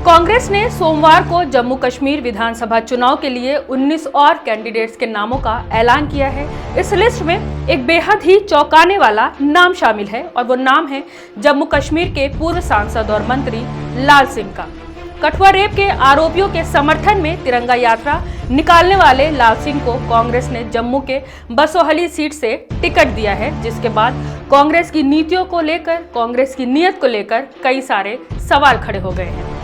कांग्रेस ने सोमवार को जम्मू कश्मीर विधानसभा चुनाव के लिए 19 और कैंडिडेट्स के नामों का ऐलान किया है। इस लिस्ट में एक बेहद ही चौंकाने वाला नाम शामिल है और वो नाम है जम्मू कश्मीर के पूर्व सांसद और मंत्री लाल सिंह का। कठुआ रेप के आरोपियों के समर्थन में तिरंगा यात्रा निकालने वाले लाल सिंह को कांग्रेस ने जम्मू के बसोहली सीट से टिकट दिया है, जिसके बाद कांग्रेस की नीतियों को लेकर, कांग्रेस की नीयत को लेकर कई सारे सवाल खड़े हो गए हैं।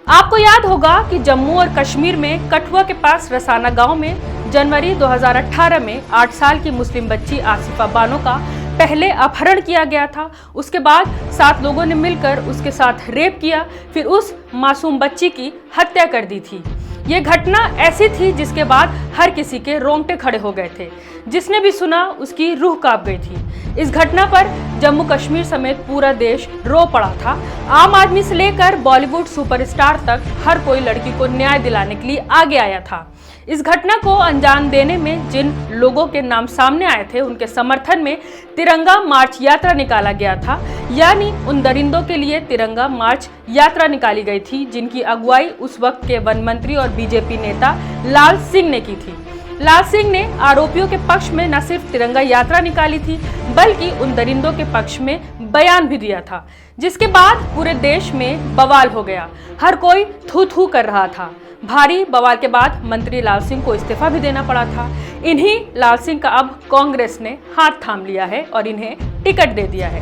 आपको याद होगा कि जम्मू और कश्मीर में कठुआ के पास रसाना गांव में जनवरी 2018 में 8 साल की मुस्लिम बच्ची आसिफा बानो का पहले अपहरण किया गया था। उसके बाद 7 लोगों ने मिलकर उसके साथ रेप किया, फिर उस मासूम बच्ची की हत्या कर दी थी। ये घटना ऐसी थी जिसके बाद हर किसी के रोंगटे खड़े हो गए थे। जिसने भी सुना उसकी रूह कांप गई थी। इस घटना पर जम्मू कश्मीर समेत पूरा देश रो पड़ा था। आम आदमी से लेकर बॉलीवुड सुपरस्टार तक हर कोई लड़की को न्याय दिलाने के लिए आगे आया था। इस घटना को अंजाम देने में जिन लोगों के नाम सामने आए थे, उनके समर्थन में तिरंगा मार्च यात्रा निकाला गया था, यानी उन दरिंदों के लिए तिरंगा मार्च यात्रा निकाली गई थी जिनकी अगुवाई उस वक्त के वन मंत्री और बीजेपी नेता लाल सिंह ने की थी। लाल सिंह ने आरोपियों के पक्ष में न सिर्फ तिरंगा यात्रा निकाली थी, बल्कि उन दरिंदों के पक्ष में बयान भी दिया था, जिसके बाद पूरे देश में बवाल हो गया। हर कोई थू थू कर रहा था। भारी बवाल के बाद मंत्री लाल सिंह को इस्तीफा भी देना पड़ा था। इन्हीं लाल सिंह का अब कांग्रेस ने हाथ थाम लिया है और इन्हें टिकट दे दिया है।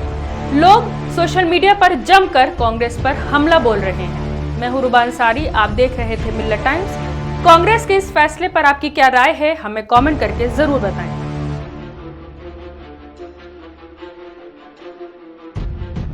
लोग सोशल मीडिया पर जमकर कांग्रेस पर हमला बोल रहे हैं। मैं हूं रुबा अंसारी, आप देख रहे थे मिल्लत टाइम्स। कांग्रेस के इस फैसले पर आपकी क्या राय है, हमें कमेंट करके जरूर बताएं।